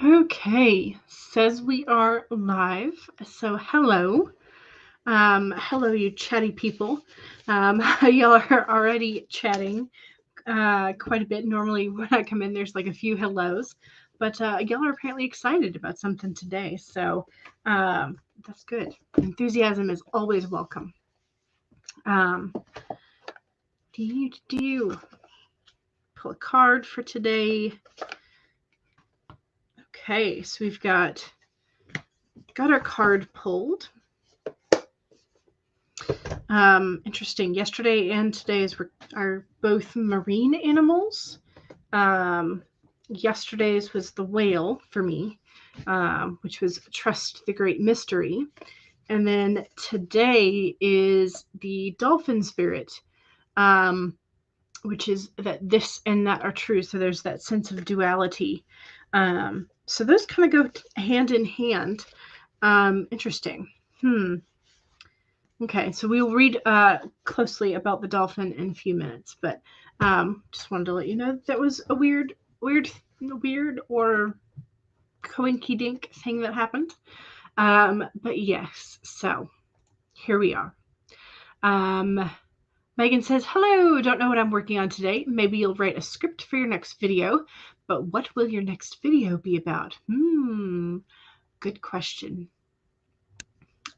Okay, says we are live. So hello. Hello, you chatty people. Y'all are already chatting quite a bit. Normally, when I come in, there's like a few hellos, but y'all are apparently excited about something today. So that's good. Enthusiasm is always welcome. Do you pull a card for today? Okay, so we've got our card pulled. Interesting. Yesterday and today's are both marine animals. Yesterday's was the whale for me, which was Trust the Great Mystery. And then today is the dolphin spirit, which is that this and that are true. So there's that sense of duality. So those kind of go hand in hand. Interesting. Okay, so we'll read closely about the dolphin in a few minutes, but just wanted to let you know that was a weird or coinky-dink thing that happened. But yes, so here we are. Megan says, hello, don't know what I'm working on today. Maybe you'll write a script for your next video, but what will your next video be about? Good question.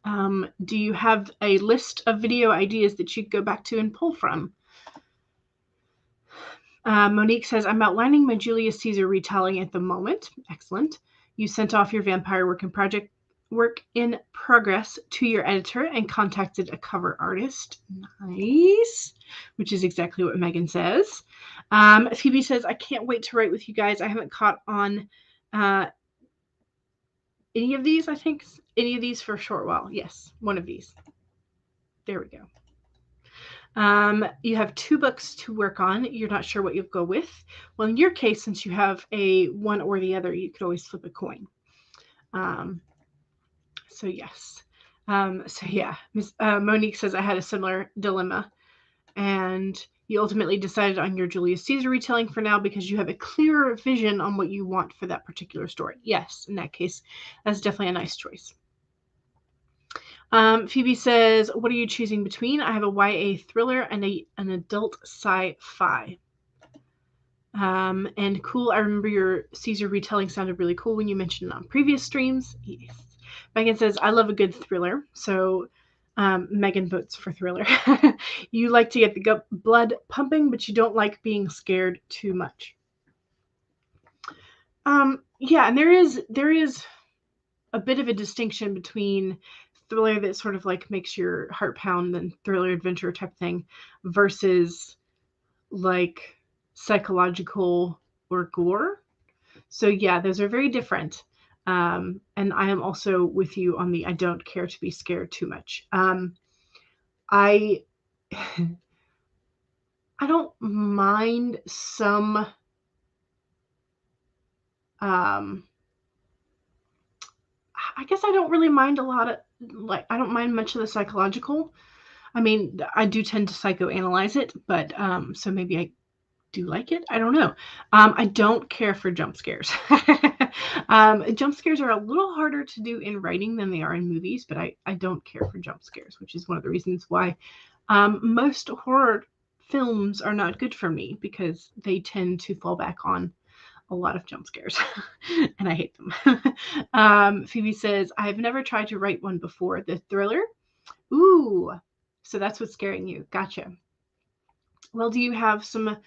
Do you have a list of video ideas that you go back to and pull from? Monique says, I'm outlining my Julius Caesar retelling at the moment. Excellent. You sent off your vampire work in progress to your editor and contacted a cover artist. Nice. Which is exactly what Megan says. Phoebe says, I can't wait to write with you guys. I haven't caught on any of these, I think. Any of these for a short while. Yes, one of these. There we go. You have 2 books to work on. You're not sure what you'll go with. Well, in your case, since you have a one or the other, you could always flip a coin. So yes. So yeah, Monique says I had a similar dilemma, and you ultimately decided on your Julius Caesar retelling for now because you have a clearer vision on what you want for that particular story. Yes, in that case, that's definitely a nice choice. Phoebe says, what are you choosing between? I have a YA thriller and an adult sci-fi. And cool, I remember your Caesar retelling sounded really cool when you mentioned it on previous streams. Yes. Megan says, I love a good thriller. So Megan votes for thriller. You like to get the blood pumping, but you don't like being scared too much. Yeah, and there is a bit of a distinction between thriller that sort of like makes your heart pound and thriller adventure type thing versus like psychological or gore. So yeah, those are very different. And I am also with you on the I don't care to be scared too much. I don't mind some I guess I don't really mind a lot of I don't mind much of the psychological. I mean, I do tend to psychoanalyze it, but so maybe I do like it. I don't know. I don't care for jump scares. Jump scares are a little harder to do in writing than they are in movies, but I don't care for jump scares, which is one of the reasons why most horror films are not good for me, because they tend to fall back on a lot of jump scares and I hate them. Phoebe says, I've never tried to write one before. The thriller? Ooh, so that's what's scaring you. Gotcha. Well, do you have some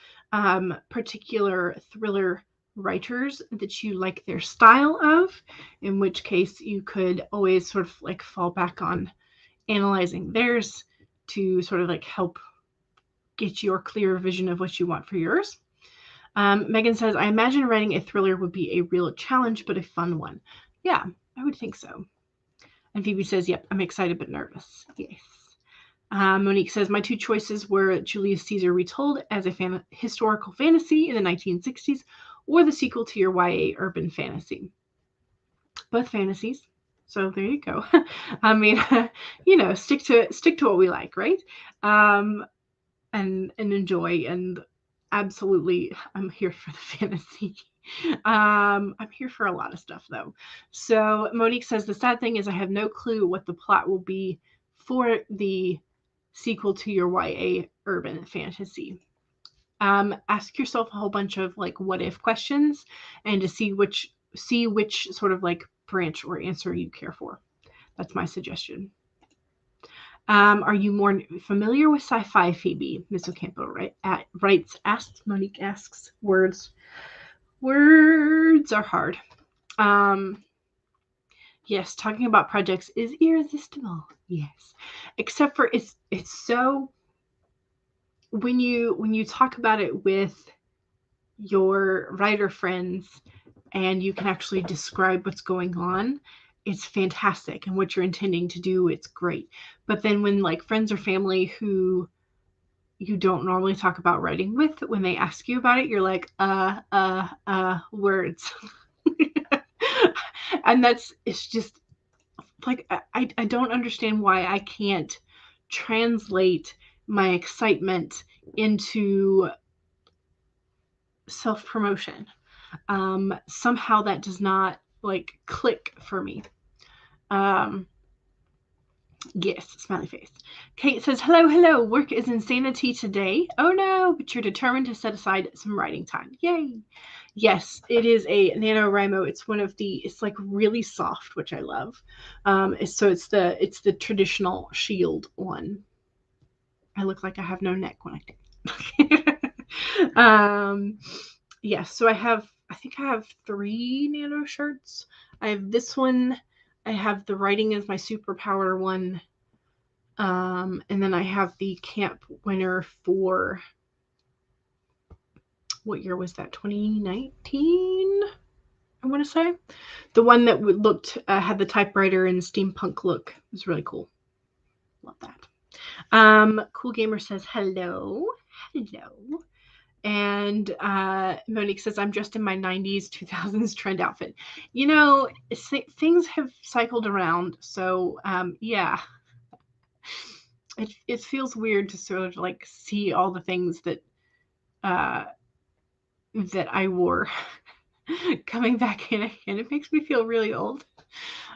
particular thriller writers that you like their style of? In which case you could always sort of like fall back on analyzing theirs to sort of like help get your clear vision of what you want for yours. Megan says, I imagine writing a thriller would be a real challenge, but a fun one. Yeah, I would think so. And Phoebe says, yep, I'm excited but nervous. Yes. Monique says, my 2 choices were Julius Caesar retold as a historical fantasy in the 1960s, or the sequel to your YA urban fantasy. Both fantasies. So there you go. I mean, stick to what we like, right? And enjoy. And absolutely, I'm here for the fantasy. I'm here for a lot of stuff though. So Monique says the sad thing is I have no clue what the plot will be for the sequel to your YA urban fantasy. Ask yourself a whole bunch of like what if questions and to see which sort of like branch or answer you care for. That's my suggestion. Are you more familiar with sci-fi, Phoebe? Ms. Ocampo writes, Monique asks, words are hard. Yes, talking about projects is irresistible. Yes. Except for it's so, when you talk about it with your writer friends and you can actually describe what's going on, it's fantastic. And what you're intending to do, it's great. But then when like friends or family who you don't normally talk about writing with, when they ask you about it, you're like, words. And it's just like, I don't understand why I can't translate my excitement into self-promotion. Somehow that does not like click for me. Yes, smiley face. Kate says, hello, work is insanity today. Oh no, but you're determined to set aside some writing time. Yay. Yes, it is a NaNoWriMo. It's one of it's like really soft, which I love. So it's the traditional shield one. I look like I have no neck when I think. Yes, so I think I have 3 Nano shirts. I have this one. I have the writing as my superpower one. And then I have the camp winner for, what year was that? 2019, I want to say. The one that looked, had the typewriter and steampunk look. It was really cool. Love that. Cool Gamer says, hello. And Monique says, I'm dressed in my 90s, 2000s trend outfit. You know, things have cycled around. So, yeah. It feels weird to sort of like see all the things that that I wore coming back in again. It makes me feel really old.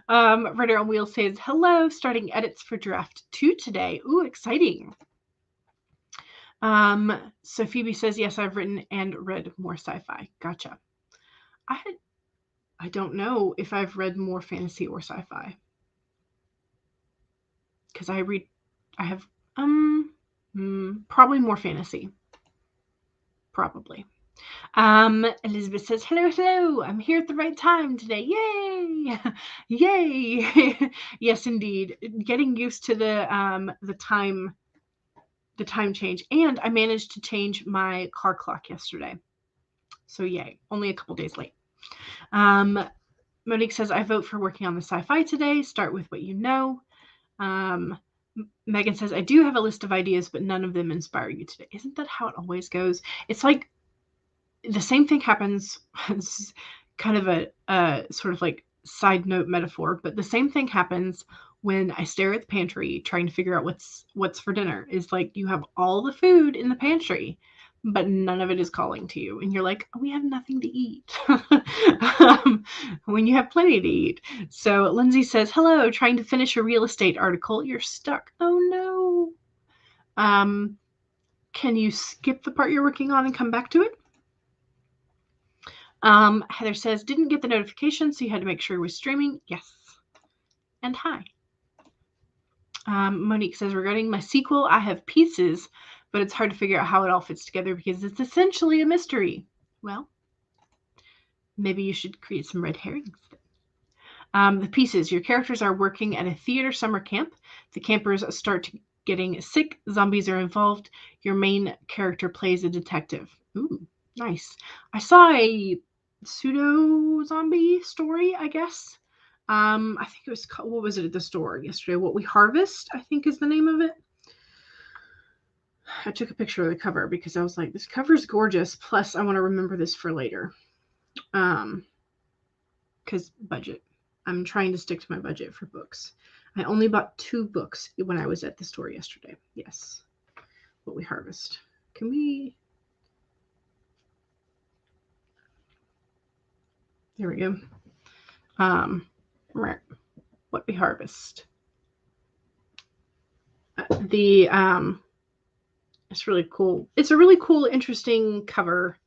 Ritter on Wheels says, hello, starting edits for draft 2 today. Ooh, exciting. So Phoebe says, yes, I've written and read more sci-fi. Gotcha. I don't know if I've read more fantasy or sci-fi. Because I have probably more fantasy. Probably. Elizabeth says, hello, I'm here at the right time today. Yay! Yay! Yes, indeed. Getting used to the time change. And I managed to change my car clock yesterday. So yay. Only a couple days late. Monique says, I vote for working on the sci-fi today. Start with what you know. Megan says, I do have a list of ideas, but none of them inspire you today. Isn't that how it always goes? It's like the same thing happens. It's kind of a sort of like side note metaphor, but the same thing happens when I stare at the pantry trying to figure out what's for dinner. Is like you have all the food in the pantry, but none of it is calling to you. And you're like, oh, we have nothing to eat. When you have plenty to eat. So Lindsay says, hello, trying to finish a real estate article. You're stuck. Oh no. Can you skip the part you're working on and come back to it? Heather says, didn't get the notification, so you had to make sure it was streaming. Yes. And hi. Monique says, regarding my sequel, I have pieces, but it's hard to figure out how it all fits together because it's essentially a mystery. Well, maybe you should create some red herrings. The pieces. Your characters are working at a theater summer camp. The campers start getting sick. Zombies are involved. Your main character plays a detective. Ooh, nice. I saw a pseudo zombie story, I guess. I think it was called, what was it at the store yesterday? What We Harvest, I think is the name of it. I took a picture of the cover because I was like, this cover is gorgeous. Plus, I want to remember this for later. Because budget. I'm trying to stick to my budget for books. I only bought 2 books when I was at the store yesterday. Yes. What We Harvest. Can we? There we go. What we harvest. It's really cool. It's a really cool, interesting cover.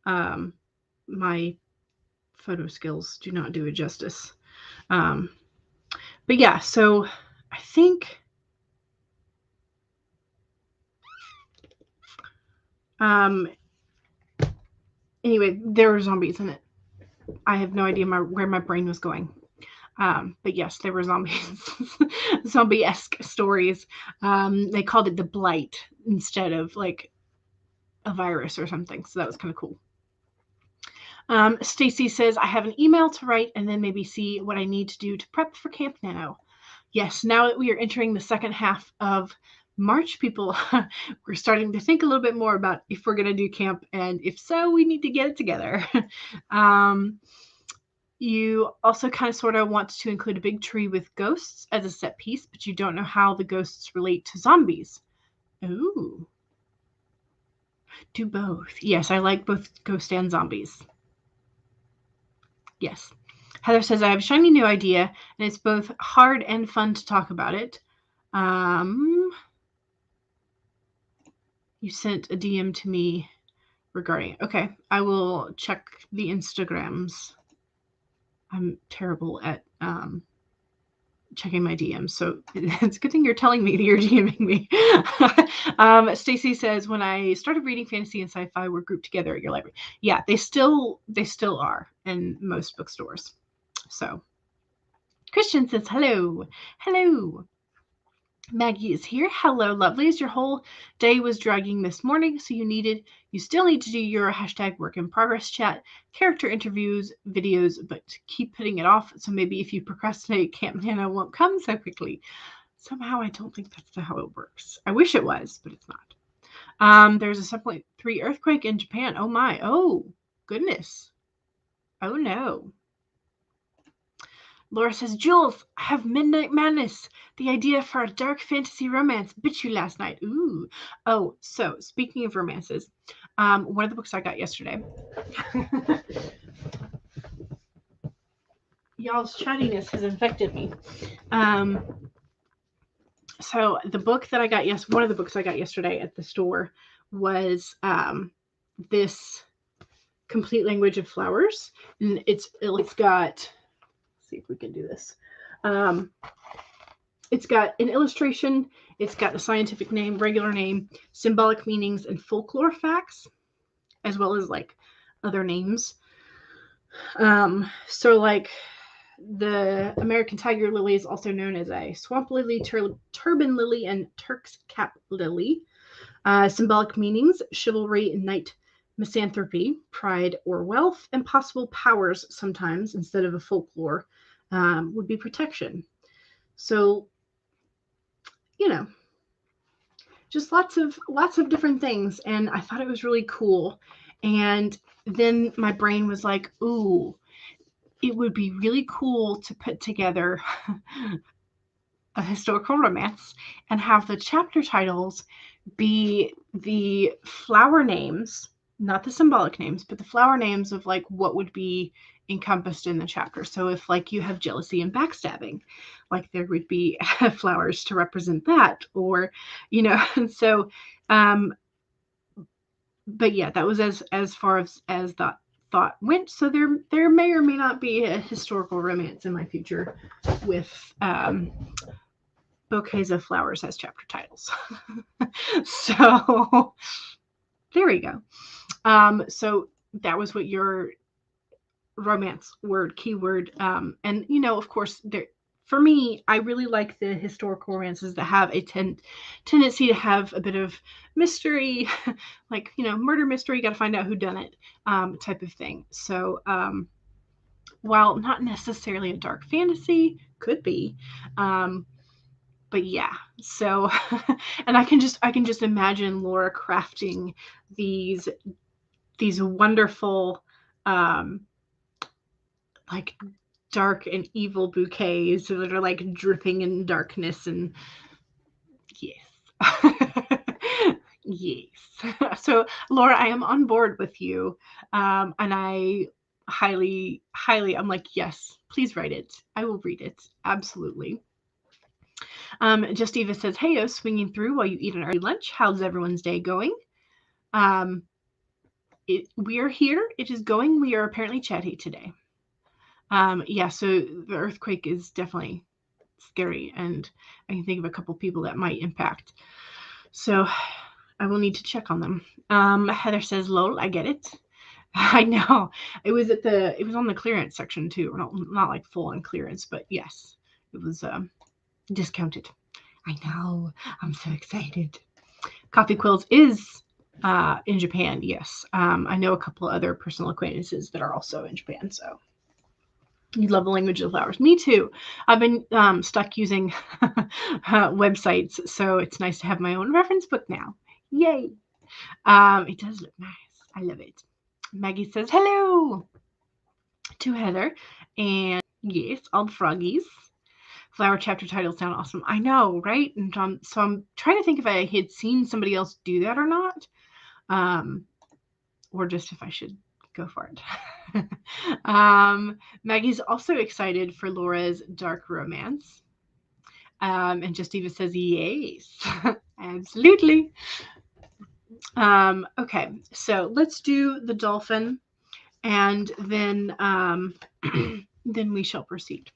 My photo skills do not do it justice. But yeah, so I think anyway, there were zombies in it. I have no idea where my brain was going. But yes, there were zombies, zombie-esque stories. They called it the blight instead of like a virus or something. So that was kind of cool. Stacy says, I have an email to write and then maybe see what I need to do to prep for Camp Nano. Yes, now that we are entering the second half of March, people, we're starting to think a little bit more about if we're going to do camp, and if so, we need to get it together. You also kind of sort of want to include a big tree with ghosts as a set piece, but you don't know how the ghosts relate to zombies. Ooh. Do both. Yes, I like both ghosts and zombies. Yes. Heather says, I have a shiny new idea, and it's both hard and fun to talk about it. You sent a DM to me regarding it. Okay, I will check the Instagrams. I'm terrible at checking my DMs, so it's a good thing you're telling me that you're DMing me. Stacy says, when I started reading fantasy and sci-fi, we're grouped together at your library. Yeah, they still are in most bookstores. So Christian says, hello. Maggie is here. Hello, lovelies. Your whole day was dragging this morning, so you still need to do your #work in progress chat, character interviews, videos, but keep putting it off. So maybe if you procrastinate, Camp Nano won't come so quickly. Somehow I don't think that's how it works. I wish it was, but it's not. There's a 7.3 earthquake in Japan. Oh my. Oh, goodness. Oh no. Laura says, Jules, I have Midnight Madness, the idea for a dark fantasy romance. Bit you last night. Ooh. Oh, so speaking of romances, one of the books I got yesterday. Y'all's chattiness has infected me. So the book that I got one of the books I got yesterday at the store was this Complete Language of Flowers, and it's got. See if we can do this. It's got an illustration, it's got a scientific name, regular name, symbolic meanings, and folklore facts, as well as like other names. So like the American tiger lily is also known as a swamp lily, turban lily, and Turk's cap lily. Symbolic meanings: chivalry, knight, misanthropy, pride or wealth, and possible powers sometimes instead of a folklore would be protection. So, just lots of different things, and I thought it was really cool. And then my brain was like, ooh, it would be really cool to put together a historical romance and have the chapter titles be the flower names, not the symbolic names, but the flower names of like what would be encompassed in the chapter. So if like you have jealousy and backstabbing, like there would be flowers to represent that, or so but yeah, that was as far as that thought went. So there may or may not be a historical romance in my future with bouquets of flowers as chapter titles. So there we go. So that was what your romance keyword. And of course, for me, I really like the historical romances that have a tendency to have a bit of mystery, like murder mystery, got to find out who done it, type of thing. So while not necessarily a dark fantasy, could be, but yeah. So and I can just imagine Laura crafting these wonderful like dark and evil bouquets that are like dripping in darkness, and yes. Yes. So Laura, I am on board with you, and highly, I'm like, yes, please write it. I will read it. Absolutely. Just Eva says, hey, swinging through while you eat an early lunch. How's everyone's day going? We are here. It is going. We are apparently chatty today. Yeah, so the earthquake is definitely scary, and I can think of a couple people that might impact. So I will need to check on them. Heather says, lol, I get it. I know. It was on the clearance section too. Not like full on clearance, but yes, it was discounted. I know. I'm so excited. Coffee Quills is in Japan, yes. I know a couple of other personal acquaintances that are also in Japan, so you love the language of flowers. Me too. I've been stuck using websites, so it's nice to have my own reference book now. Yay! It does look nice. I love it. Maggie says hello to Heather, and yes, all the froggies. Flower chapter titles sound awesome. I know, right? And so I'm trying to think if I had seen somebody else do that or not, or just if I should go for it. Maggie's also excited for Laura's dark romance. And Just Eva says, yes, absolutely. Okay, so let's do the dolphin, and then then we shall proceed.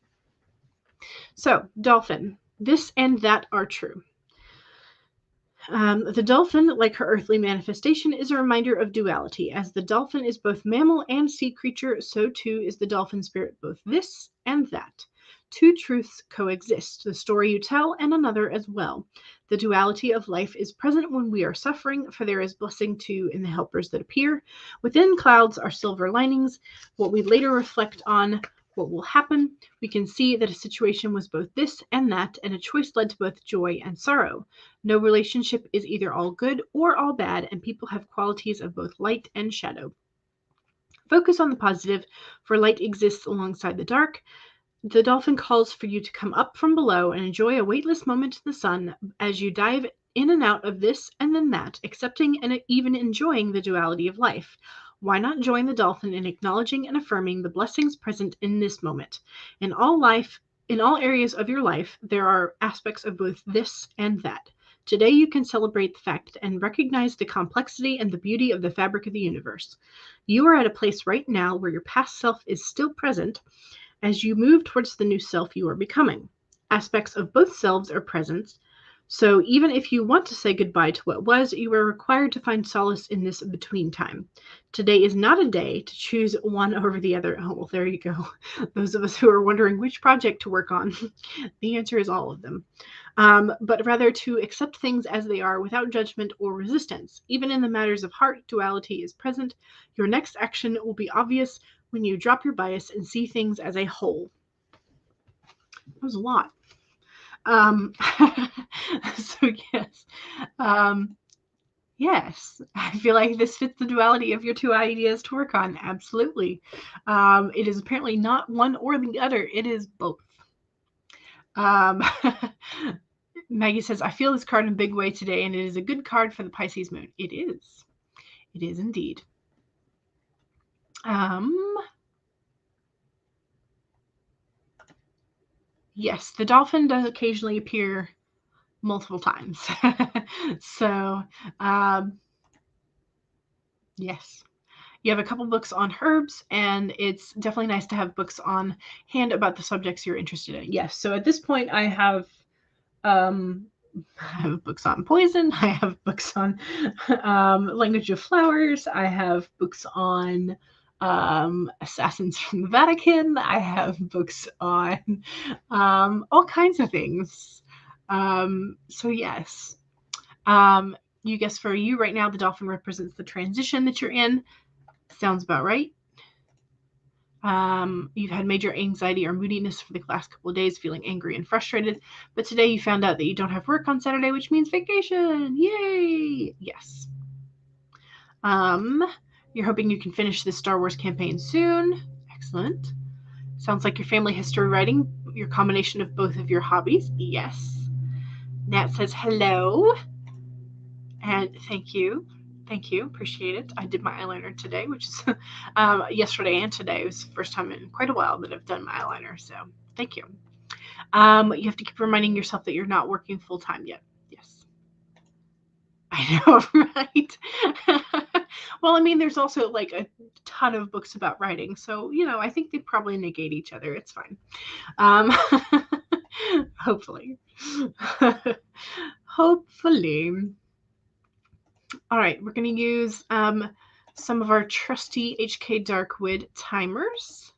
So, dolphin, this and that are true. The dolphin, like her earthly manifestation, is a reminder of duality. As the dolphin is both mammal and sea creature, so too is the dolphin spirit both this and that. Two truths coexist, the story you tell and another as well. The duality of life is present when we are suffering, for there is blessing too in the helpers that appear. Within clouds are silver linings, what we later reflect on what will happen. We can see that a situation was both this and that, and a choice led to both joy and sorrow. No relationship is either all good or all bad, and people have qualities of both light and shadow. Focus on the positive, for light exists alongside the dark. The dolphin calls for you to come up from below and enjoy a weightless moment in the sun as you dive in and out of this and then that, accepting and even enjoying the duality of life. Why not join the dolphin in acknowledging and affirming the blessings present in this moment? In all areas of your life, there are aspects of both this and that. Today you can celebrate the fact and recognize the complexity and the beauty of the fabric of the universe. You are at a place right now where your past self is still present as you move towards the new self you are becoming. Aspects of both selves are present, so even if you want to say goodbye to what was, you are required to find solace in this between time. Today is not a day to choose one over the other. Oh, well, there you go. Those of us who are wondering which project to work on, the answer is all of them. But rather to accept things as they are without judgment or resistance. Even in the matters of heart, duality is present. Your next action will be obvious when you drop your bias and see things as a whole. That was a lot. So yes. Yes, I feel like this fits the duality of your two ideas to work on. Absolutely. It is apparently not one or the other. It is both. Maggie says, I feel this card in a big way today, and it is a good card for the Pisces moon. It is. It is indeed. Yes, the dolphin does occasionally appear multiple times. So, yes. You have a couple books on herbs, and it's definitely nice to have books on hand about the subjects you're interested in. Yes, so at this point I have books on poison, I have books on language of flowers, I have books on assassins from the Vatican, I have books on all kinds of things. So yes. You guess for you right now, the dolphin represents the transition that you're in. Sounds about right. You've had major anxiety or moodiness for the last couple of days, feeling angry and frustrated. But today you found out that you don't have work on Saturday, which means vacation. Yay! Yes. You're hoping you can finish this Star Wars campaign soon. Excellent. Sounds like your family history writing, your combination of both of your hobbies. Yes. Nat says hello. And thank you. Thank you. Appreciate it. I did my eyeliner today, which is yesterday and today. It was the first time in quite a while that I've done my eyeliner. So thank you. You have to keep reminding yourself that you're not working full time yet. Yes. I know, right? Well, I mean, there's also like a ton of books about writing. So, I think they probably negate each other. It's fine. Hopefully. Hopefully. All right, we're going to use some of our trusty HK Darkwood timers.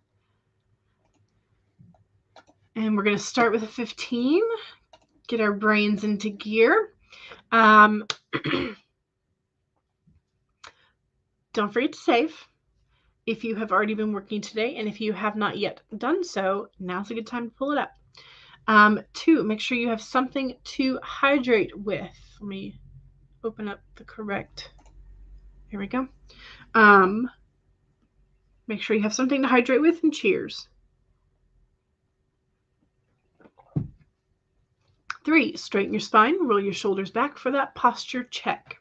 And we're going to start with a 15, get our brains into gear. Don't forget to save if you have already been working today, and if you have not yet done so, now's a good time to pull it up. 2, make sure you have something to hydrate with. Let me open up the correct. Here we go. Make sure you have something to hydrate with, and cheers. 3, straighten your spine, roll your shoulders back for that posture check.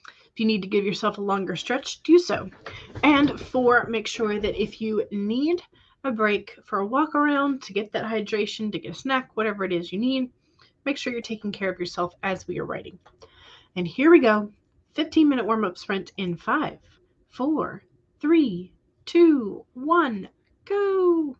If you need to give yourself a longer stretch, do so. And 4, make sure that if you need a break for a walk around, to get that hydration, to get a snack, whatever it is you need, make sure you're taking care of yourself as we are writing. And here we go. 15-minute warm-up sprint in 5, 4, 3, 2, 1, go.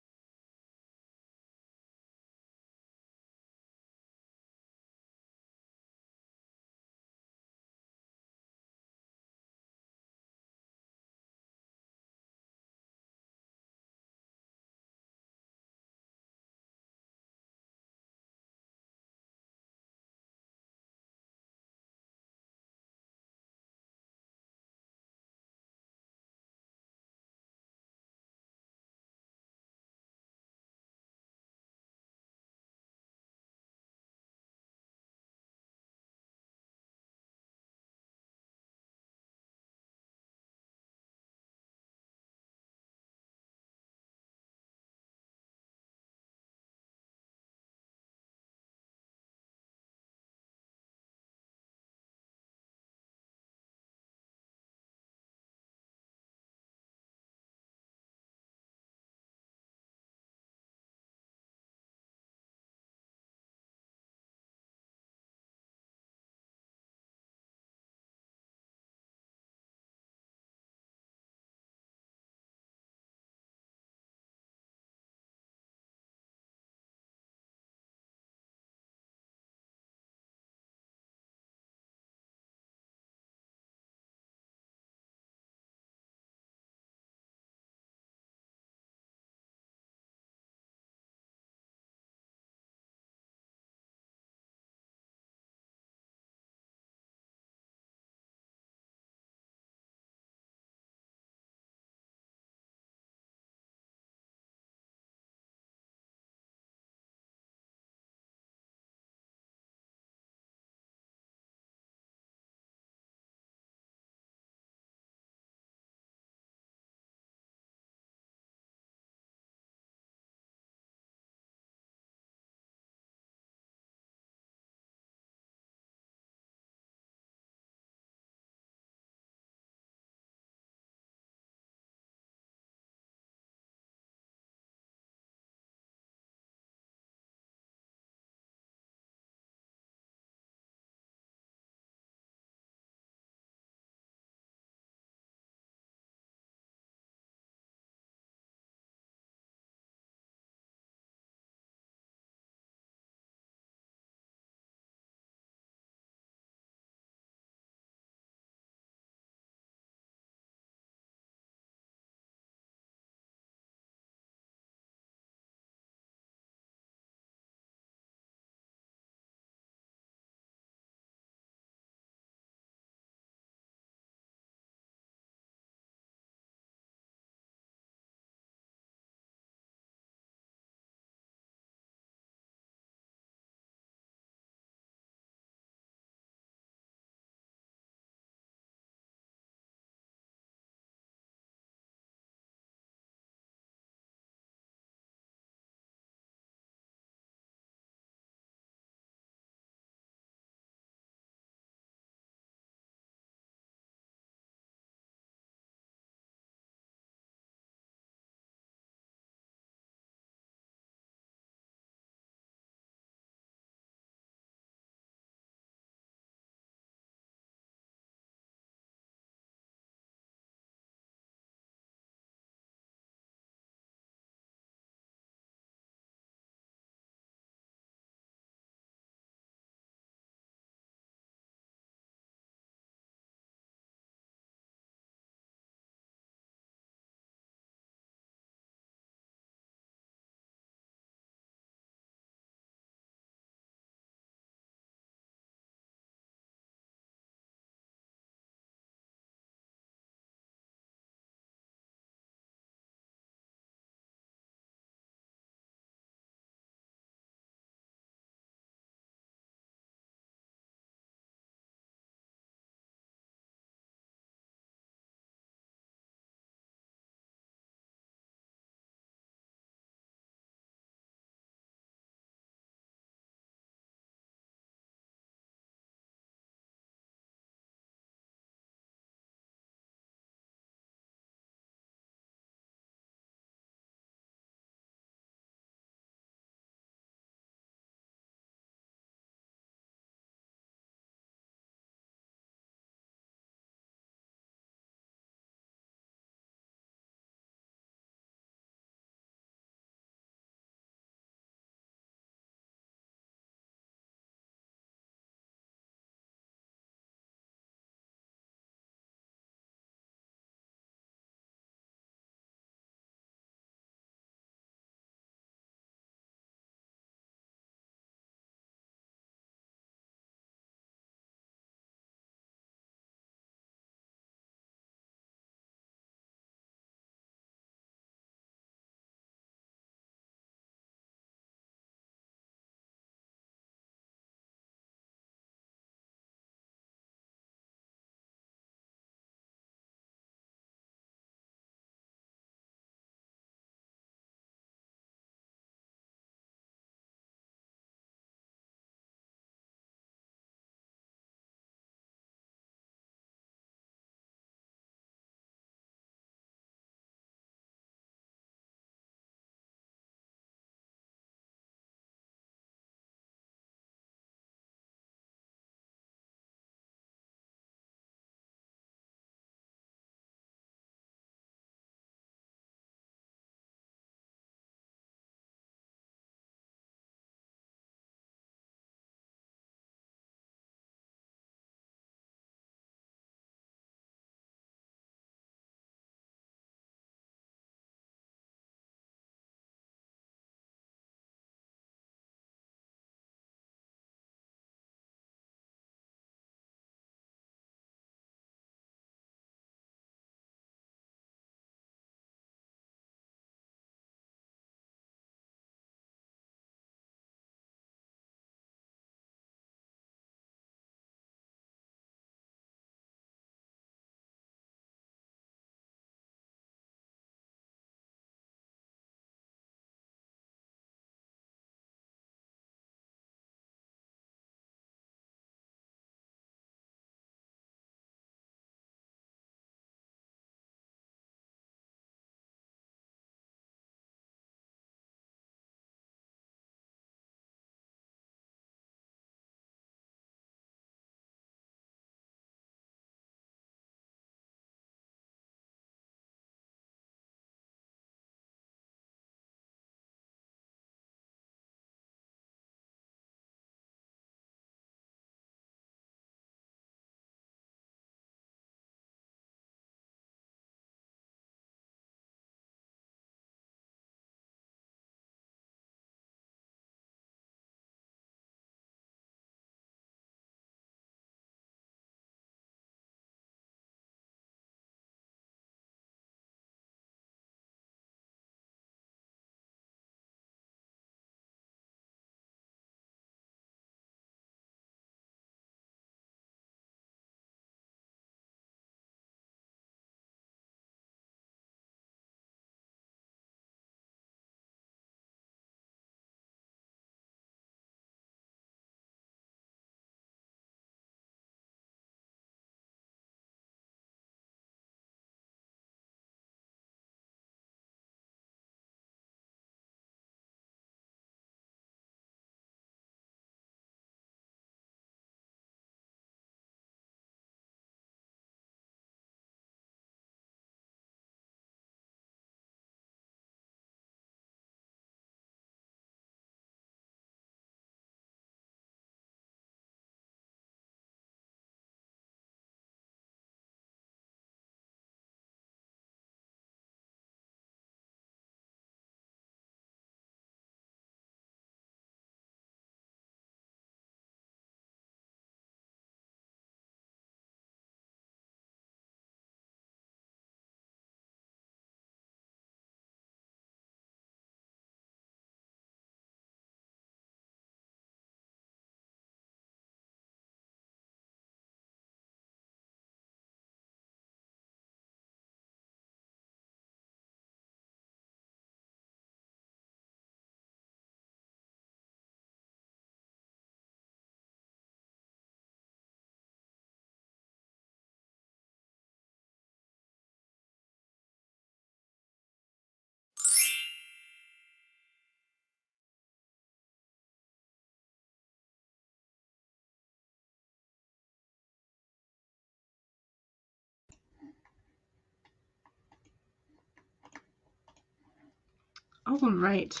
All right.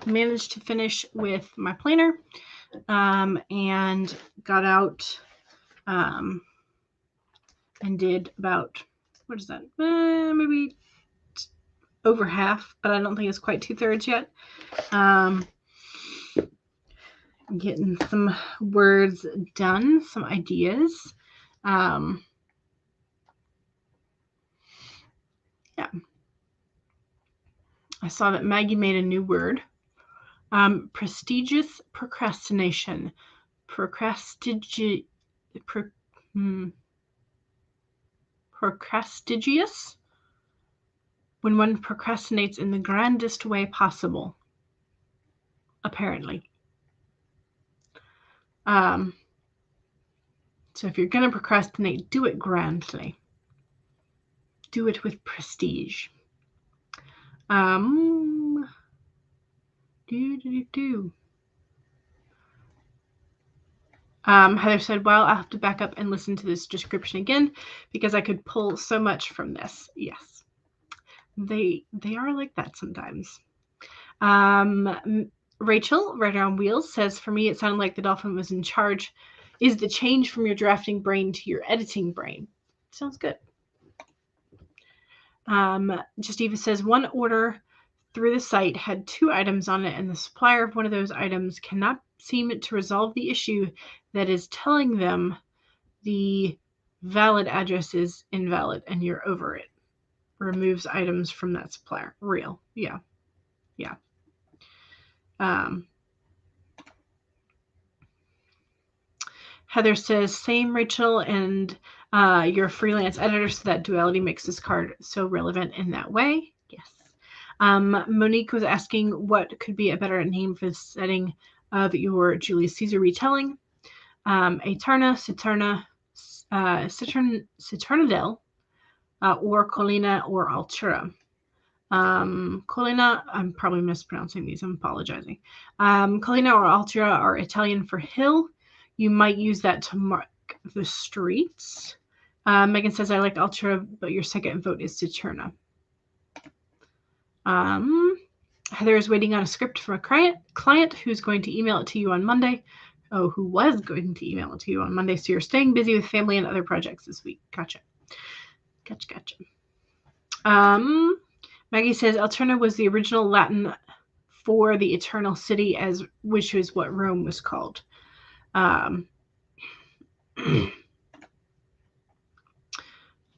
Managed to finish with my planner, and got out, and did about, what is that? Maybe over half, but I don't think it's quite 2/3 yet. Getting some words done, some ideas. Yeah. I saw that Maggie made a new word. Prestigious procrastination. Procrastitious. When one procrastinates in the grandest way possible, apparently. So if you're going to procrastinate, do it grandly. Do it with prestige. Heather said, well, I'll have to back up and listen to this description again because I could pull so much from this. Yes. They are like that sometimes. Rachel, right on wheels, says, for me, it sounded like the dolphin was in charge. Is the change from your drafting brain to your editing brain? Sounds good. Just Eva says, one order through the site had 2 items on it, and the supplier of one of those items cannot seem to resolve the issue that is telling them the valid address is invalid and you're over it. Removes items from that supplier. Real. Yeah. Yeah. Heather says, same, Rachel, and you're a freelance editor, so that duality makes this card so relevant in that way. Yes. Monique was asking what could be a better name for the setting of your Julius Caesar retelling. Aeterna, Citernadel, or Colina or Altura. Colina, I'm probably mispronouncing these, I'm apologizing. Colina or Altura are Italian for hill. You might use that to mark the streets. Megan says, I like Altura, but your second vote is Cicerna. Heather is waiting on a script from a client who's going to email it to you on Monday. Oh, who was going to email it to you on Monday. So you're staying busy with family and other projects this week. Gotcha. Maggie says, Alterna was the original Latin for the eternal city, which is what Rome was called.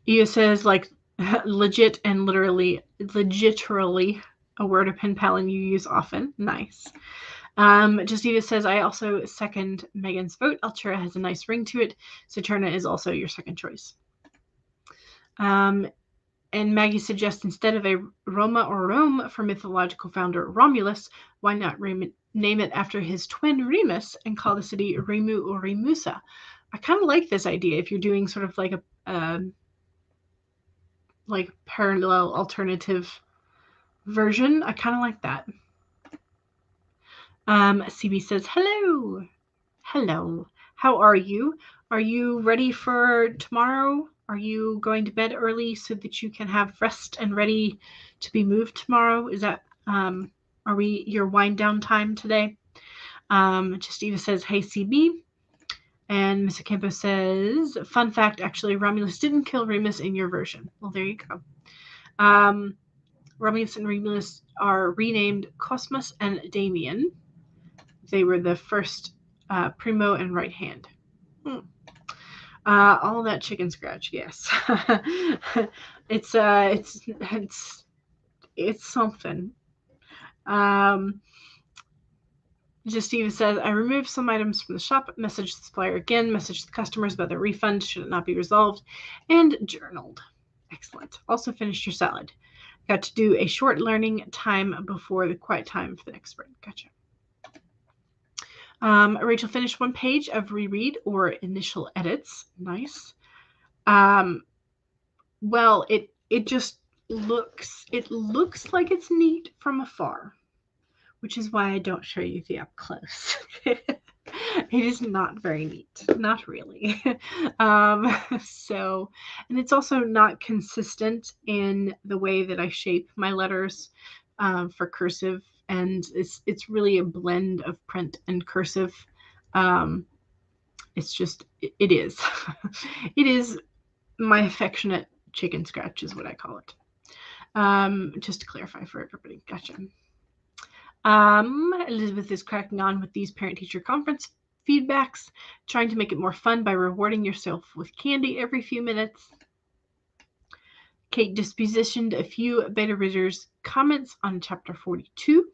Eva says, like, legit and literally a word of pen pal and you use often. Nice. Just Eva says, I also second Megan's vote. Altura has a nice ring to it. Saturna is also your second choice. And Maggie suggests instead of a Roma or Rome for mythological founder Romulus, why not name it after his twin Remus and call the city Remu or Remusa? I kind of like this idea if you're doing sort of like a parallel alternative version. I kind of like that. CB says, hello. How are you? Are you ready for tomorrow? Are you going to bed early so that you can have rest and ready to be moved tomorrow? Is that, are we your wind down time today? Just Eva says, hey, CB. And Miss Ocampo says, fun fact, actually, Romulus didn't kill Remus in your version. Well, there you go. Romulus and Remus are renamed Cosmus and Damien. They were the first primo and right hand. All that chicken scratch, yes. It's something. Just even says, I removed some items from the shop, messaged the supplier again, messaged the customers about the refund, should it not be resolved, and journaled. Excellent. Also finished your salad. Got to do a short learning time before the quiet time for the next spring. Gotcha. Rachel finished one page of reread or initial edits. Nice. Well, it just looks like it's neat from afar, which is why I don't show you the up close. It is not very neat. Not really. So, and it's also not consistent in the way that I shape my letters for cursive, and it's really a blend of print and cursive. Um, it's just it is. It is my affectionate chicken scratch is what I call it. Just to clarify for everybody. Gotcha. Elizabeth is cracking on with these parent-teacher conference feedbacks, trying to make it more fun by rewarding yourself with candy every few minutes. Kate dispositioned a few beta readers' comments on chapter 42.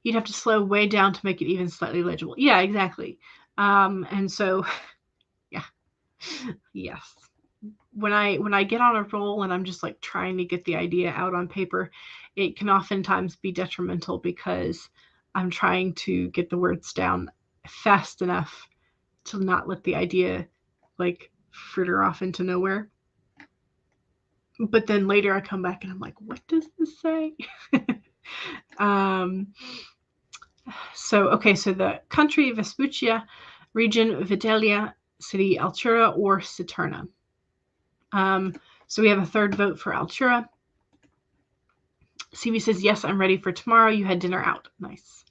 You'd have to slow way down to make it even slightly legible. Yeah, exactly. And so, yeah, yes. When I get on a roll and I'm just like trying to get the idea out on paper, it can oftentimes be detrimental because I'm trying to get the words down fast enough to not let the idea like fritter off into nowhere. But then later I come back and I'm like, what does this say? So the country Vespuccia, region Vitellia, city Altura or Saturna. So we have a third vote for Altura. CV says, yes, I'm ready for tomorrow. You had dinner out. Nice.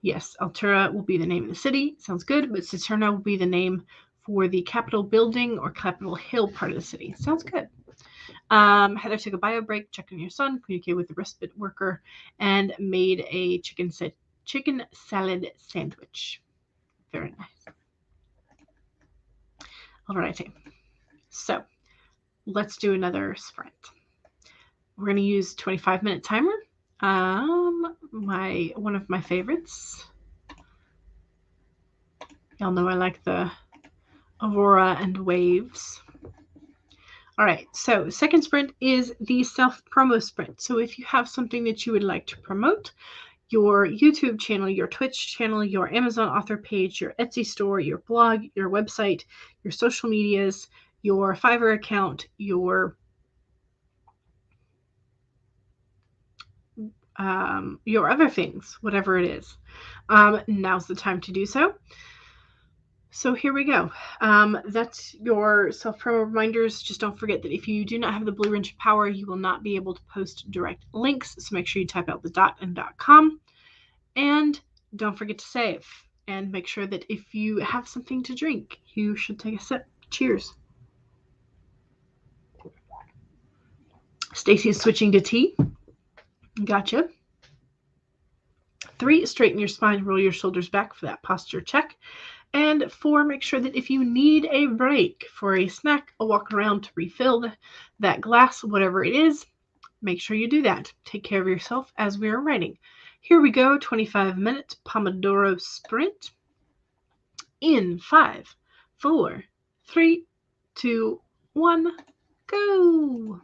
Yes, Altura will be the name of the city. Sounds good. But Saturna will be the name for the Capitol building or Capitol Hill part of the city. Sounds good. Heather took a bio break, checked on your son, communicated with the respite worker, and made a chicken salad sandwich. Very nice. All righty. So let's do another sprint. We're going to use 25-minute timer. One of my favorites. Y'all know I like the Aurora and Waves. All right, so second sprint is the self-promo sprint. So if you have something that you would like to promote, your YouTube channel, your Twitch channel, your Amazon author page, your Etsy store, your blog, your website, your social medias, your Fiverr account, your other things, whatever it is. Now's the time to do so. So here we go. That's your self-promo reminders. Just don't forget that if you do not have the Blue Wrench of Power, you will not be able to post direct links. So make sure you type out the .and .com. And don't forget to save. And make sure that if you have something to drink, you should take a sip. Cheers. Stacy is switching to tea. Gotcha. 3, straighten your spine, roll your shoulders back for that posture check. And 4, make sure that if you need a break for a snack, a walk around to refill that glass, whatever it is, make sure you do that. Take care of yourself as we are writing. Here we go, 25-minute Pomodoro sprint. In 5, 4, 3, 2, 1, go!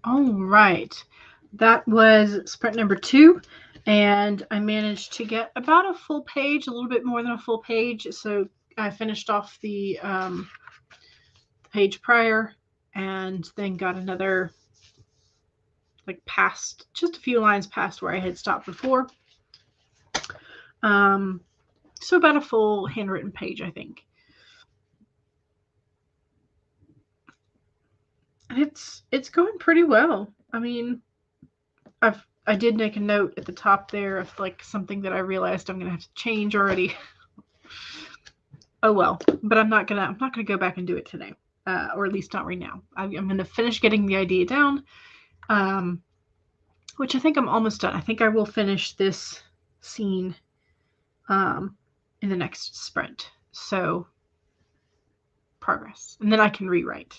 All right. That was sprint number 2. And I managed to get about a full page, a little bit more than a full page. So I finished off the page prior and then got another, like, past, just a few lines past where I had stopped before. So about a full handwritten page, I think. And it's going pretty well. I mean, I did make a note at the top there of, like, something that I realized I'm gonna have to change already. Oh well, but I'm not gonna go back and do it today, or at least not right now. I'm gonna finish getting the idea down, which I think I'm almost done. I think I will finish this scene in the next sprint. So progress, and then I can rewrite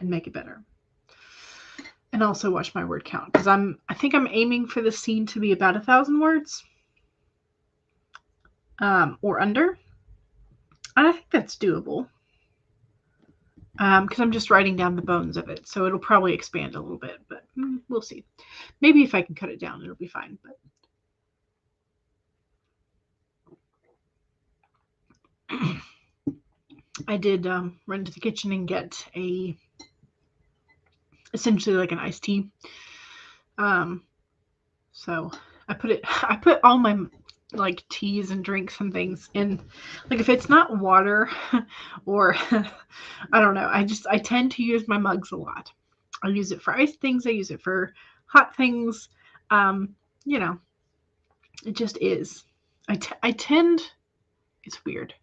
and make it better. And also watch my word count, because I think I'm aiming for the scene to be about 1,000 words, or under. And I think that's doable, because I'm just writing down the bones of it, so it'll probably expand a little bit, but we'll see. Maybe if I can cut it down, it'll be fine. But I did run to the kitchen and get essentially like an iced tea. So I put all my, like, teas and drinks and things in, like, if it's not water or I don't know, I tend to use my mugs a lot. I use it for iced things, I use it for hot things. You know, it just is. I tend, it's weird.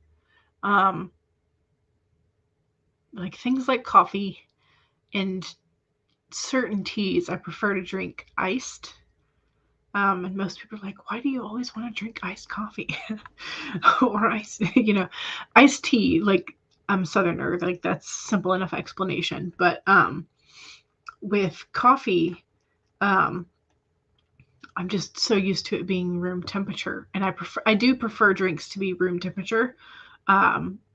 Like, things like coffee and certain teas I prefer to drink iced. And most people are like, why do you always want to drink iced coffee? Or iced tea? Like, I'm Southerner, like, that's simple enough explanation. But with coffee, I'm just so used to it being room temperature, and I do prefer drinks to be room temperature.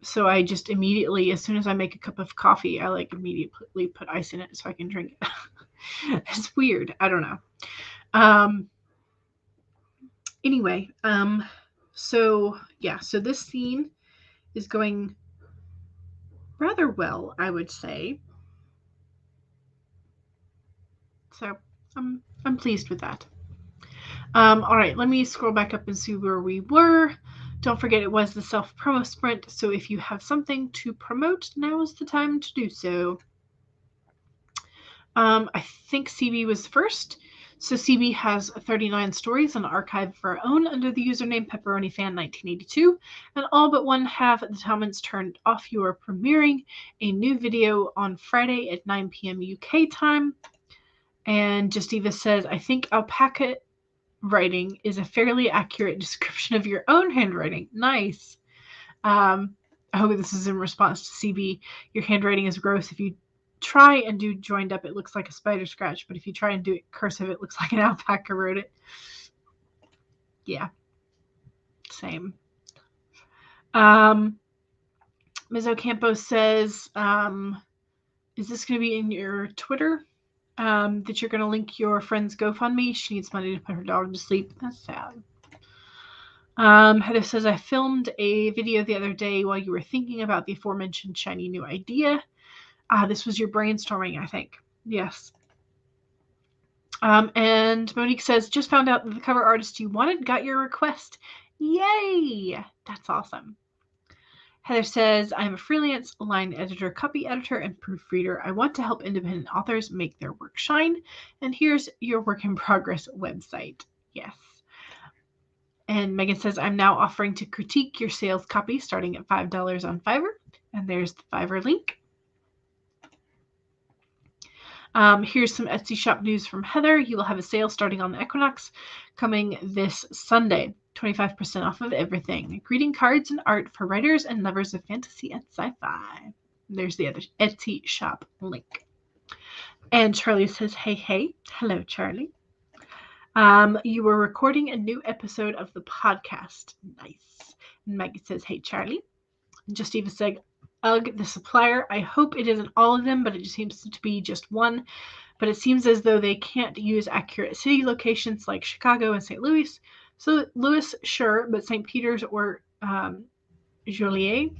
So I just immediately, as soon as I make a cup of coffee, I, like, immediately put ice in it so I can drink it. It's weird. I don't know. Anyway, so yeah, so this scene is going rather well, I would say. So I'm pleased with that. All right, let me scroll back up and see where we were. Don't forget, it was the self-promo sprint, so if you have something to promote, now is the time to do so. I think CB was first. So CB has 39 stories on archive of our own under the username PepperoniFan1982, and all but one have the comments turned off. You are premiering a new video on Friday at 9 p.m. UK time. And Justiva says, I think alpaca writing is a fairly accurate description of your own handwriting. Nice. I hope this is in response to CB. Your handwriting is gross. If you try and do joined up, it looks like a spider scratch, but if you try and do it cursive, it looks like an alpaca wrote it. Yeah, same. Ms. Ocampo says, is this going to be in your Twitter? That you're going to link your friend's GoFundMe? She needs money to put her daughter to sleep. That's sad. Heather says, I filmed a video the other day while you were thinking about the aforementioned shiny new idea. This was your brainstorming, I think. Yes. And Monique says, just found out that the cover artist you wanted got your request. Yay! That's awesome. Heather says, I'm a freelance line editor, copy editor, and proofreader. I want to help independent authors make their work shine. And here's your work in progress website. Yes. And Megan says, I'm now offering to critique your sales copy starting at $5 on Fiverr. And there's the Fiverr link. Here's some Etsy shop news from Heather. You will have a sale starting on the equinox coming this Sunday. 25% off of everything. Greeting cards and art for writers and lovers of fantasy and sci-fi. There's the other Etsy shop link. And Charlie says, hey, hey. Hello, Charlie. You were recording a new episode of the podcast. Nice. And Maggie says, hey, Charlie. And just even said, ugh, the supplier. I hope it isn't all of them, but it just seems to be just one. but it seems as though they can't use accurate city locations like Chicago and St. Louis. So Louis, sure, but St. Peter's or Joliet,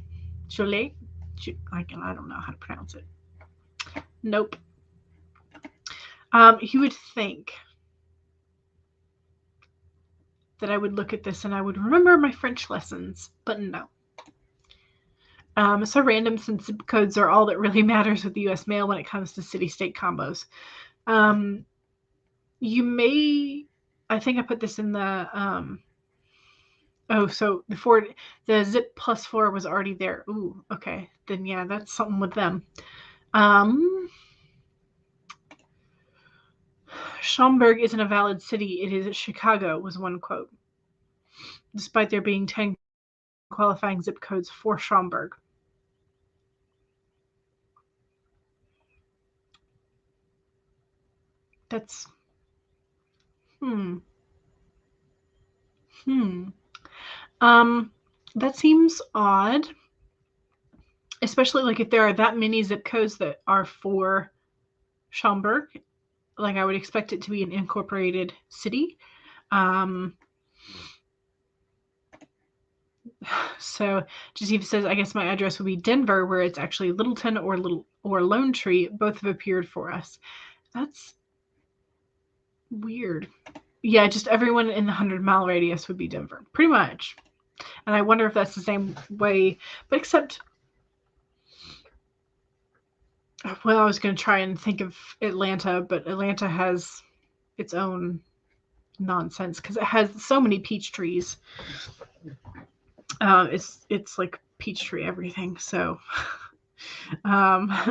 I don't know how to pronounce it. Nope. You would think that I would look at this and I would remember my French lessons, but no. So random, since zip codes are all that really matters with the U.S. mail when it comes to city-state combos. You may, I think I put this in the, so the zip +4 was already there. Ooh, okay. Then yeah, that's something with them. Schaumburg isn't a valid city. It is Chicago, was one quote. Despite there being 10 qualifying zip codes for Schaumburg. That's that seems odd. Especially like if there are that many zip codes that are for Schaumburg, like I would expect it to be an incorporated city. So Joseph says, I guess my address would be Denver, where it's actually Littleton or Lone Tree. Both have appeared for us. That's weird. Yeah, just everyone in the 100-mile radius would be Denver, pretty much. And I wonder if that's the same way, but except, well, I was going to try and think of Atlanta, but Atlanta has its own nonsense because it has so many peach trees. It's like peach tree everything. So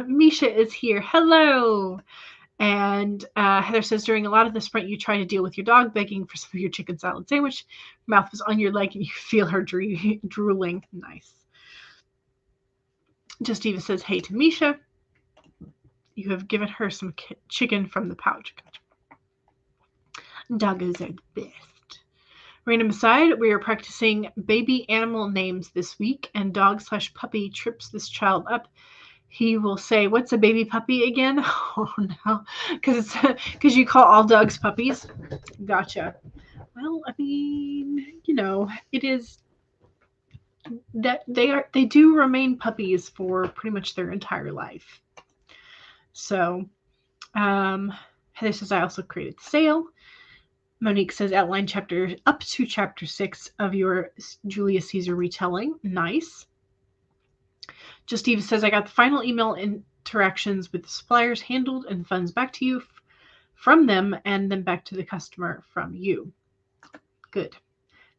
Misha is here. Hello. And Heather says, during a lot of the sprint, you try to deal with your dog begging for some of your chicken salad sandwich. Her mouth was on your leg and you feel her drooling. Nice. Just Eva says, hey to Misha. You have given her some chicken from the pouch. Doggos are the best. Random aside, we are practicing baby animal names this week, and dog/puppy trips this child up. He will say, what's a baby puppy again? Oh, no. Because you call all dogs puppies. Gotcha. Well, I mean, it is that they do remain puppies for pretty much their entire life. So, Heather says, I also created the sale. Monique says, outline up to chapter 6 of your Julius Caesar retelling. Nice. Just Eva says, I got the final email interactions with the suppliers handled and funds back to you from them and then back to the customer from you. Good.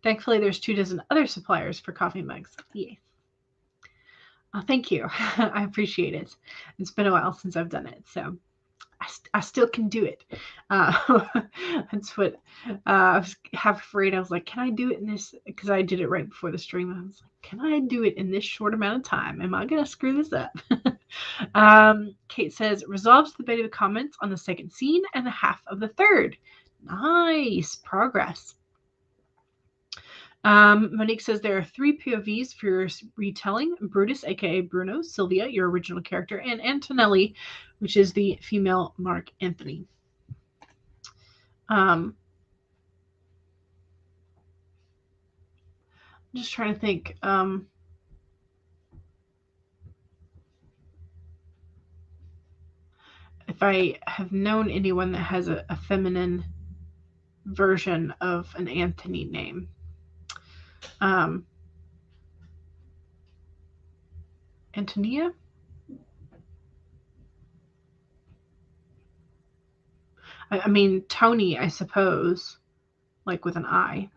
Thankfully, there's 24 other suppliers for coffee mugs. Yay. Thank you. I appreciate it. It's been a while since I've done it, so I still can do it. That's what I was half afraid. I was like, can I do it in this? Because I did it right before the stream. I was like, can I do it in this short amount of time? Am I going to screw this up? Kate says, resolves the bit of comments on the second scene and the half of the third. Nice progress. Monique says there are 3 POVs for your retelling: Brutus, aka Bruno, Sylvia, your original character, and Antonelli, which is the female Mark Anthony. I'm just trying to think. If I have known anyone that has a feminine version of an Anthony name. Antonia? I mean, Tony, I suppose, like with an I.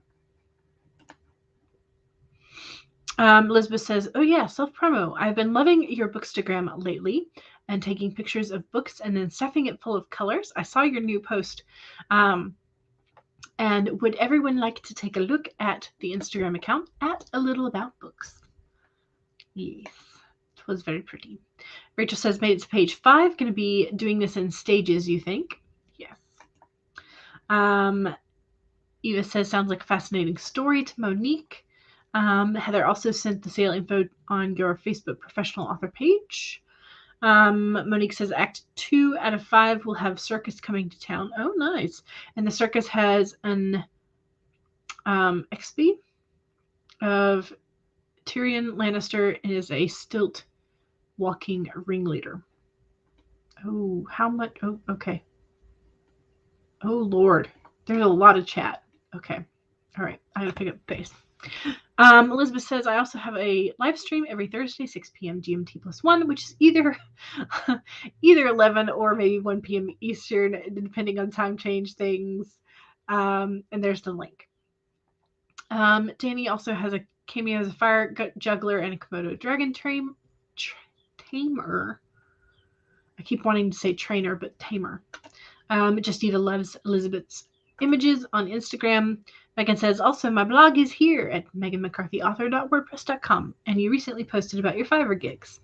Elizabeth says, oh yeah, self-promo. I've been loving your Bookstagram lately and taking pictures of books and then stuffing it full of colors. I saw your new post. And would everyone like to take a look at the Instagram account at A Little About Books? Yes, it was very pretty. Rachel says, made it to page 5. Going to be doing this in stages, you think? Yes. Eva says, sounds like a fascinating story to Monique. Heather also sent the sale info on your Facebook professional author page. Monique says Act 2 out of 5 will have circus coming to town. Oh, nice. And the circus has an XP of Tyrion Lannister is a stilt walking ringleader. Oh, how much? Oh, okay. Oh, Lord. There's a lot of chat. Okay. All right. I gotta pick up the pace. Elizabeth says, I also have a live stream every Thursday, 6 p.m. GMT +1, which is either 11 or maybe 1 p.m. Eastern, depending on time change things. And there's the link. Danny also has a cameo as a fire juggler and a Komodo dragon tamer. I keep wanting to say trainer, but tamer. Justiva loves Elizabeth's images on Instagram. Megan says, also, my blog is here at meganmccarthyauthor.wordpress.com, and you recently posted about your Fiverr gigs.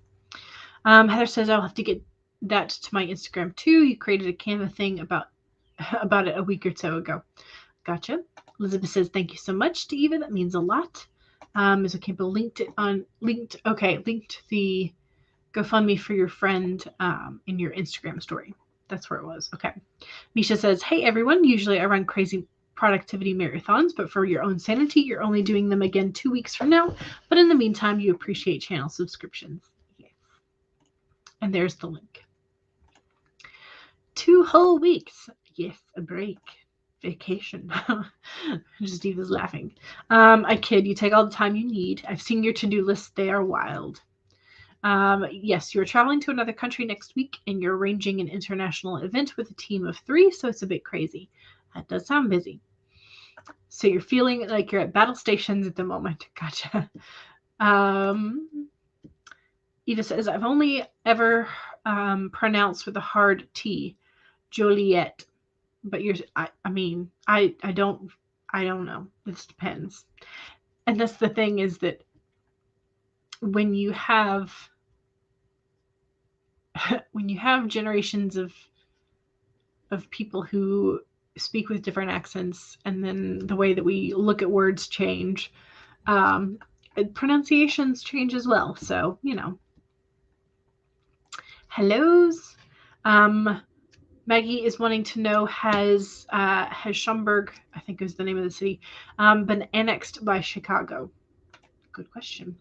Heather says, I'll have to get that to my Instagram too. You created a Canva thing about it a week or so ago. Gotcha. Elizabeth says, thank you so much to Eva. That means a lot. Ms. Campbell linked the GoFundMe for your friend in your Instagram story. That's where it was. Okay. Misha says, hey, everyone. Usually I run crazy productivity marathons, but for your own sanity, you're only doing them again 2 weeks from now. But in the meantime, you appreciate channel subscriptions. Yes. And there's the link. 2 whole weeks. Yes, a break. Vacation. Just Eva's laughing. I kid. You take all the time you need. I've seen your to-do lists. They are wild. Yes, you're traveling to another country next week, and you're arranging an international event with a team of 3, so it's a bit crazy. That does sound busy. So you're feeling like you're at battle stations at the moment. Gotcha. Eva says, I've only ever pronounced with a hard T, Joliet. But I don't know. This depends. And that's the thing, is that when you have generations of people who speak with different accents, and then the way that we look at words change, pronunciations change as well. So, hellos. Maggie is wanting to know, has Schaumburg, I think is the name of the city, been annexed by Chicago? Good question.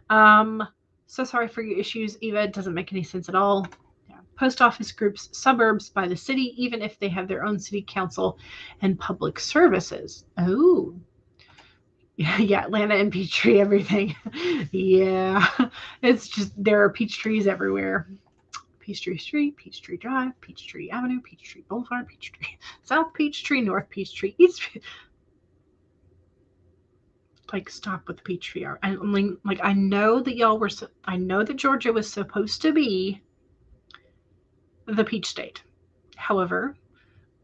So sorry for your issues, Eva. It doesn't make any sense at all. Yeah. Post office groups suburbs by the city, even if they have their own city council and public services. Oh. Yeah, Atlanta and Peachtree, everything. Yeah. It's just, there are peach trees everywhere. Peachtree Street, Peachtree Drive, Peachtree Avenue, Peachtree Boulevard, Peachtree South Peachtree, North Peachtree, East. Like, stop with the Peachtree. I mean, like, I know that Georgia was supposed to be the peach state. However,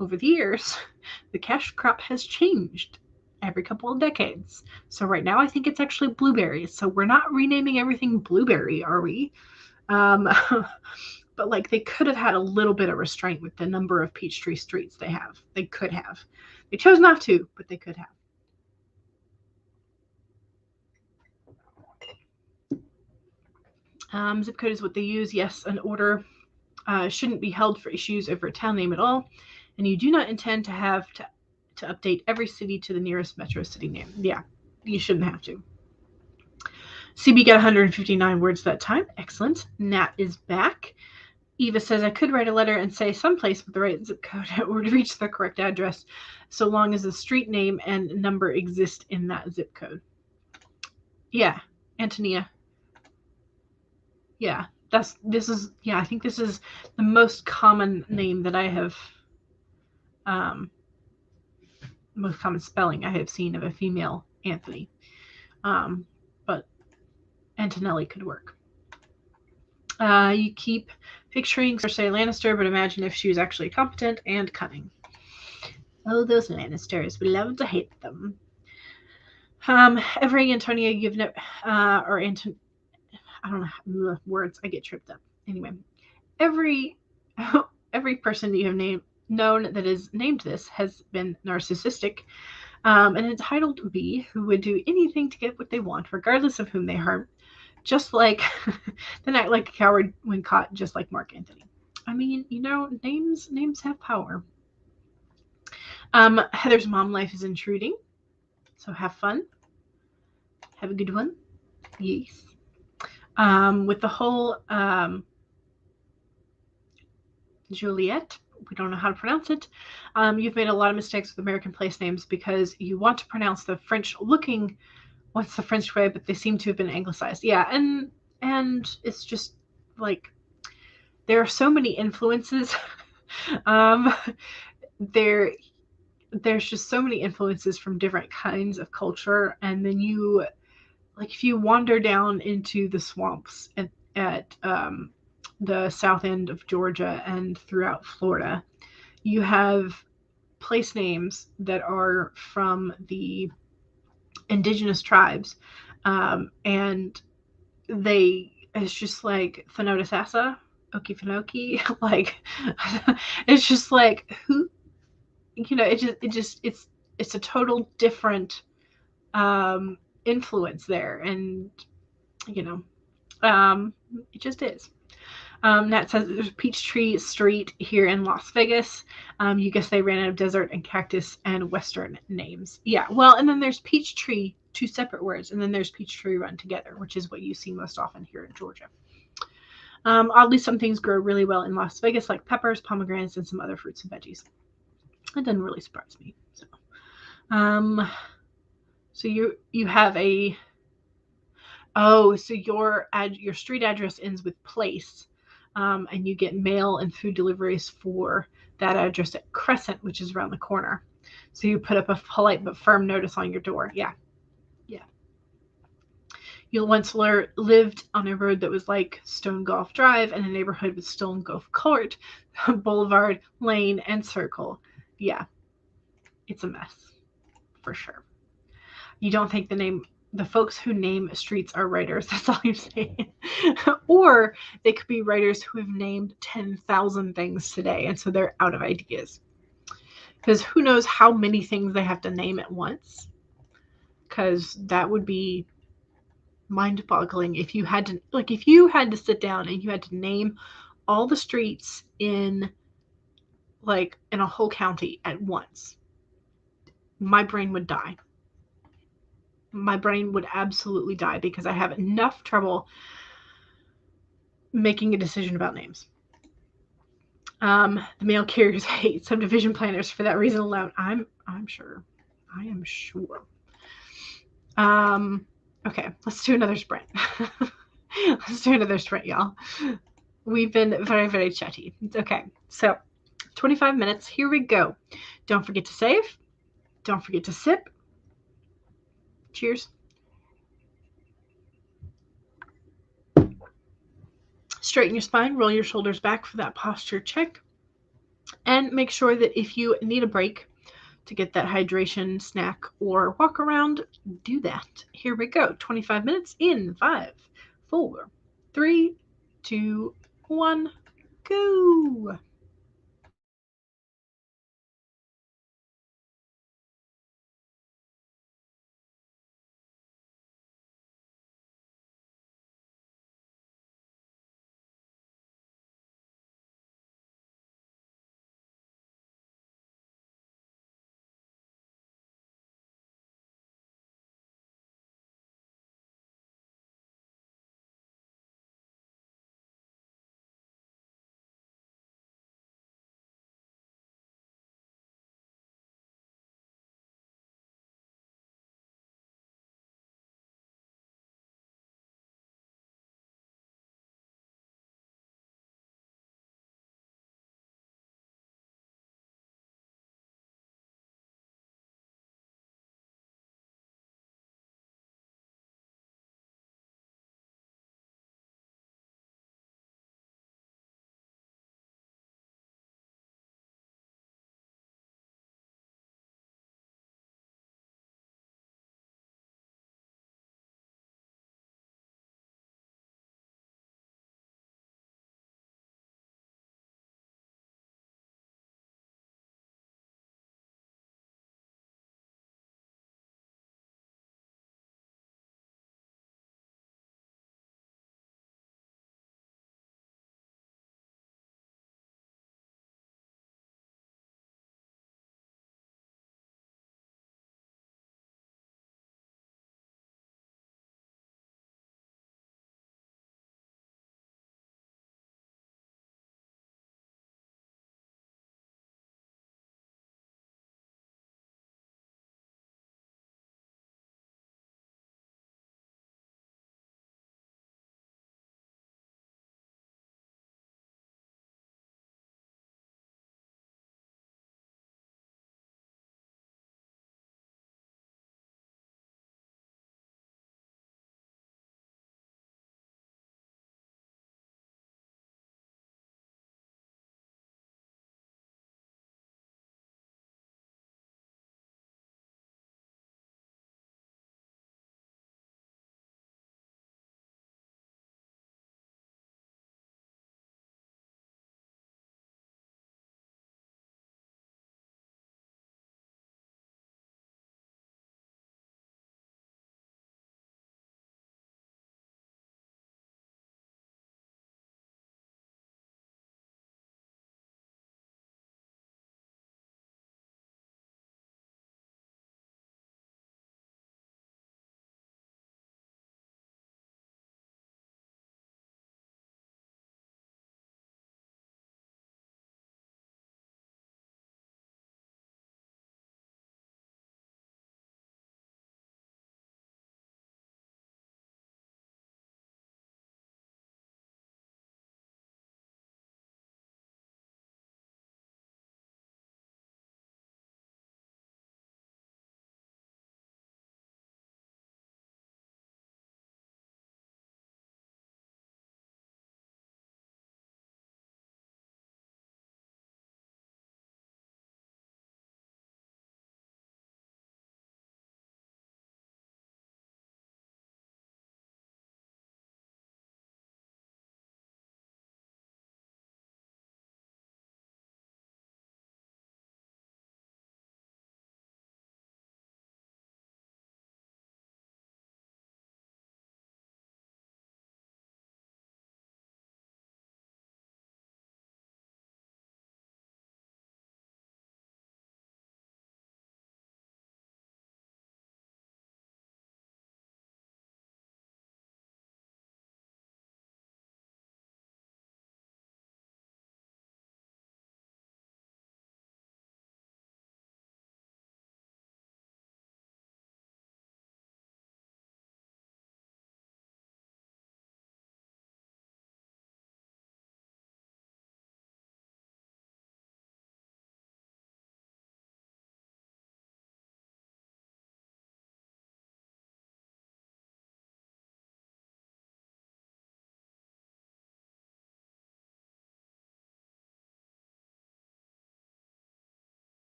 over the years, the cash crop has changed every couple of decades. So right now, I think it's actually blueberries. So we're not renaming everything blueberry, are we? But like, they could have had a little bit of restraint with the number of Peachtree streets they have. They could have. They chose not to, but they could have. Zip code is what they use. Yes, an order shouldn't be held for issues over a town name at all. And you do not intend to have to update every city to the nearest metro city name. Yeah, you shouldn't have to. CB got 159 words that time. Excellent. Nat is back. Eva says, I could write a letter and say someplace with the right zip code or to reach the correct address, so long as the street name and number exist in that zip code. Yeah, Antonia. Yeah, I think this is the most common name that I have, most common spelling I have seen of a female Anthony. But Antonelli could work. You keep picturing Cersei Lannister, but imagine if she was actually competent and cunning. Oh, those Lannisters. We love to hate them. Every Antonia you've never, or Anton, I don't know words. I get tripped up. Anyway, every person you have known that is named this has been narcissistic, an entitled bee who would do anything to get what they want, regardless of whom they harm. just like then act like a coward when caught, just like Mark Antony. I mean, names have power. Heather's mom life is intruding, so have fun. Have a good one. Yes. With the whole Juliet, we don't know how to pronounce it. You've made a lot of mistakes with American place names because you want to pronounce the French looking, what's the French way, but they seem to have been anglicized. Yeah, and it's just like there are so many influences. um, there's just so many influences from different kinds of culture, and then you like if you wander down into the swamps at the south end of Georgia and throughout Florida, you have place names that are from the indigenous tribes, and it's just like Thanotasassa, Okefenokee, like it's just like who, it's a total different influence there, and you know, it just is. Nat says there's Peachtree Street here in Las Vegas. You guess they ran out of desert and cactus and western names. Yeah, well, and then there's Peachtree, two separate words, and then there's Peachtree run together, which is what you see most often here in Georgia. Oddly, some things grow really well in Las Vegas, like peppers, pomegranates, and some other fruits and veggies. That doesn't really surprise me. So you have a so your street address ends with place, and you get mail and food deliveries for that address at Crescent, which is around the corner. So you put up a polite but firm notice on your door. Yeah. You once lived on a road that was like Stone Golf Drive and a neighborhood with Stone Golf Court, Boulevard, Lane, and Circle. Yeah, it's a mess, for sure. You don't think the folks who name streets are writers. That's all you're saying. Or they could be writers who have named 10,000 things today, and so they're out of ideas. Because who knows how many things they have to name at once. Because that would be mind-boggling if you had to sit down and you had to name all the streets in a whole county at once. My brain would die. My brain would absolutely die because I have enough trouble making a decision about names. The mail carriers hate subdivision planners for that reason alone. I'm sure. I am sure. Okay, let's do another sprint. Let's do another sprint, y'all. We've been very, very chatty. Okay, so 25 minutes. Here we go. Don't forget to save. Don't forget to sip. Cheers. Straighten your spine. Roll your shoulders back for that posture check. And make sure that if you need a break to get that hydration, snack, or walk around, do that. Here we go. 25 minutes in 5, 4, 3, 2, 1, go.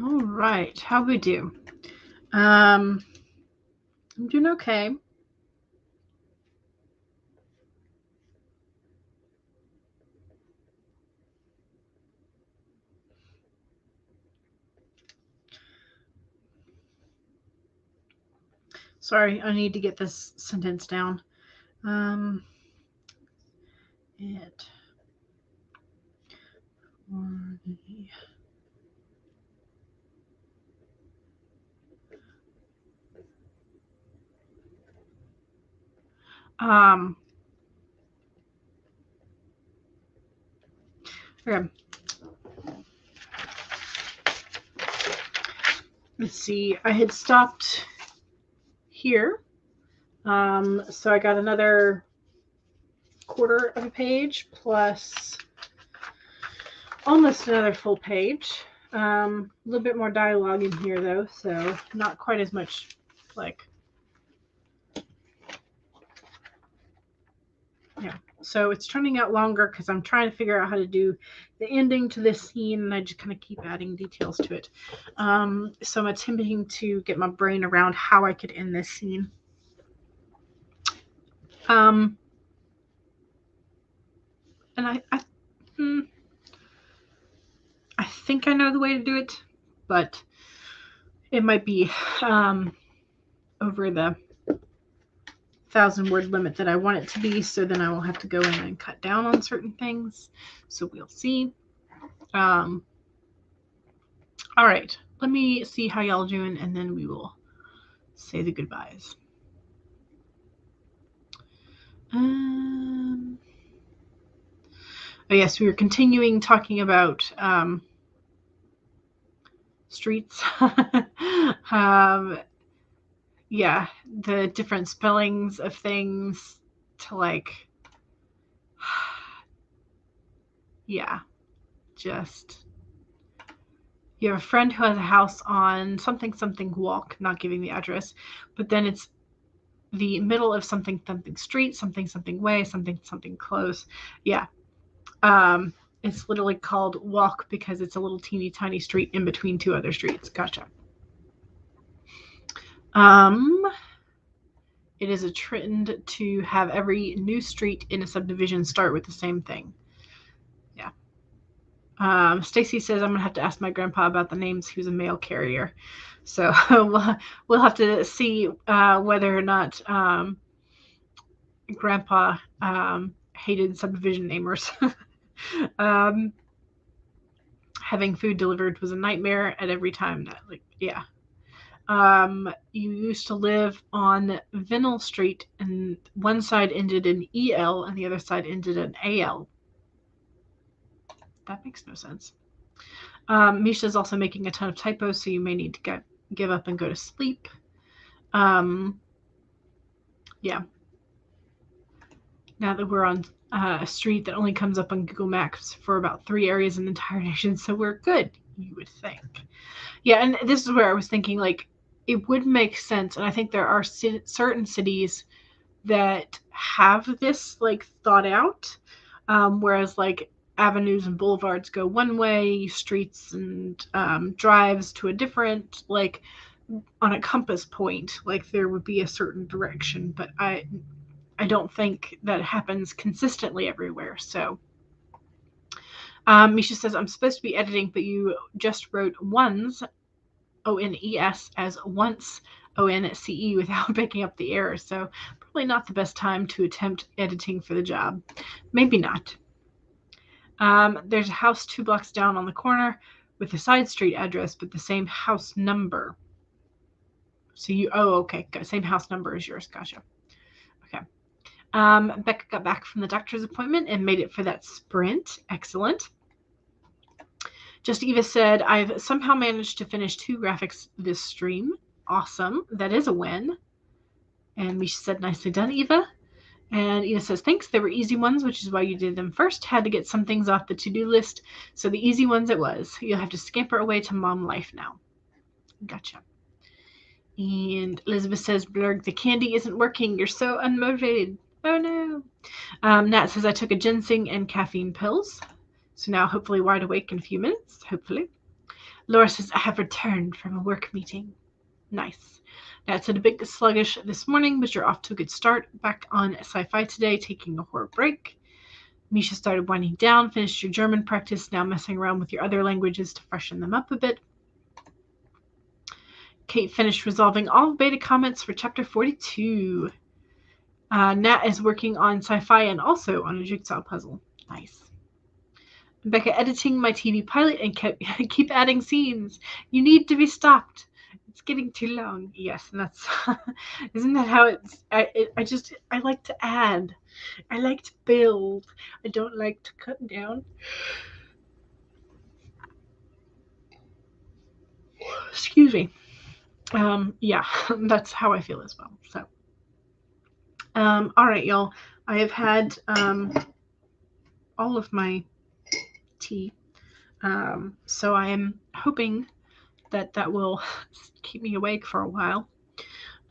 All right. How we do? I'm doing okay. Sorry, I need to get this sentence down. It for the okay. Let's see. I had stopped here. So I got another quarter of a page plus almost another full page. A little bit more dialogue in here though, so not quite as much like yeah. So it's turning out longer because I'm trying to figure out how to do the ending to this scene, and I just kind of keep adding details to it. So I'm attempting to get my brain around how I could end this scene. And I think I know the way to do it, but it might be over the 1,000-word limit that I want it to be, so then I will have to go in and cut down on certain things. So we'll see. All right, let me see how y'all doing, and then we will say the goodbyes. Oh yes, we were continuing talking about streets. Yeah, the different spellings of things to like, yeah, just you have a friend who has a house on something something walk, not giving the address, but then it's the middle of something something street, something something way, something something close. Yeah. It's literally called walk because it's a little teeny tiny street in between two other streets. Gotcha. It is a trend to have every new street in a subdivision start with the same thing. Yeah. Stacy says I'm gonna have to ask my grandpa about the names. He was a mail carrier, so we'll have to see whether or not grandpa hated subdivision namers. Having food delivered was a nightmare at every time. Like, yeah. You used to live on Vinyl Street, and one side ended in EL and the other side ended in AL. That makes no sense. Misha's also making a ton of typos, so you may need to give up and go to sleep. Yeah. Now that we're on a street that only comes up on Google Maps for about 3 areas in the entire nation, so we're good, you would think. Yeah, and this is where I was thinking, like, it would make sense, and I think there are certain cities that have this, like, thought out, whereas, like, avenues and boulevards go one way, streets and drives to a different, like, on a compass point, like, there would be a certain direction, but I don't think that happens consistently everywhere. So Misha says, I'm supposed to be editing, but you just wrote ones, O-N-E-S, as once, O-N-C-E, without picking up the error. So probably not the best time to attempt editing for the job. Maybe not. There's a house 2 blocks down on the corner with a side street address, but the same house number. So okay, same house number as yours. Gotcha. Okay. Becca got back from the doctor's appointment and made it for that sprint. Excellent. Just Eva said, I've somehow managed to finish 2 graphics this stream. Awesome. That is a win. And Misha said, nicely done, Eva. And Eva says, thanks. They were easy ones, which is why you did them first. Had to get some things off the to-do list. So the easy ones it was. You'll have to scamper away to mom life now. Gotcha. And Elizabeth says, Blurg, the candy isn't working. You're so unmotivated. Oh, no. Nat says, I took a ginseng and caffeine pills. So now hopefully wide awake in a few minutes. Hopefully. Laura says, I have returned from a work meeting. Nice. Now, it's a bit sluggish this morning, but you're off to a good start. Back on sci-fi today, taking a horror break. Misha started winding down, finished your German practice, now messing around with your other languages to freshen them up a bit. Kate finished resolving all beta comments for chapter 42. Nat is working on sci-fi and also on a jigsaw puzzle. Nice. Becca editing my TV pilot and keep adding scenes. You need to be stopped. It's getting too long. Yes, and that's isn't that how it's? I like to add. I like to build. I don't like to cut down. Excuse me. Yeah, that's how I feel as well. So, all right, y'all. I have had all of my tea. So I am hoping that will keep me awake for a while.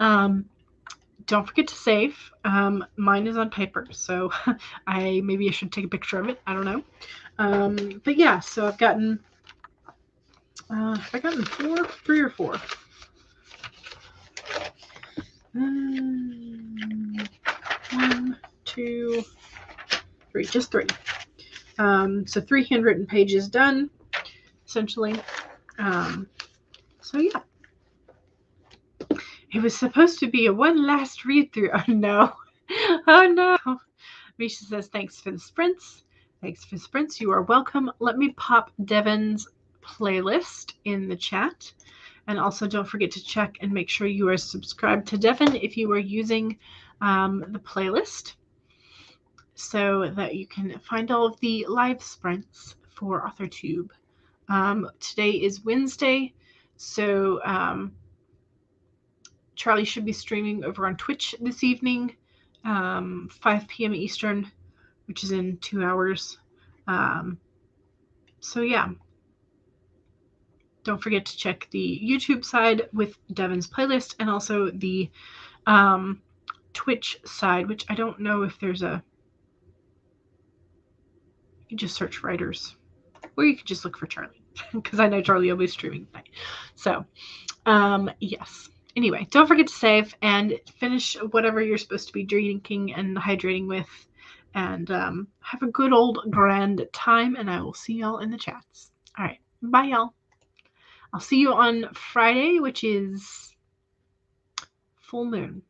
Don't forget to save. Mine is on paper, so maybe I should take a picture of it. I don't know. But yeah, so I've gotten 3 or 4. 1, 2, 3, just 3. So 3 handwritten pages done, essentially. So yeah. It was supposed to be a one last read through. Oh no. Oh no. Misha says, thanks for the sprints. Thanks for the sprints. You are welcome. Let me pop Devin's playlist in the chat. And also don't forget to check and make sure you are subscribed to Devin if you are using the playlist, so that you can find all of the live sprints for AuthorTube. Today is Wednesday, so Charlie should be streaming over on Twitch this evening, 5 p.m. Eastern, which is in 2 hours. So yeah. Don't forget to check the YouTube side with Devin's playlist, and also the Twitch side, which I don't know if there's a... You can just search writers, or you can just look for Charlie, because I know Charlie will be streaming tonight. So, yes. Anyway, don't forget to save and finish whatever you're supposed to be drinking and hydrating with, and have a good old grand time, and I will see y'all in the chats. All right. Bye, y'all. I'll see you on Friday, which is full moon.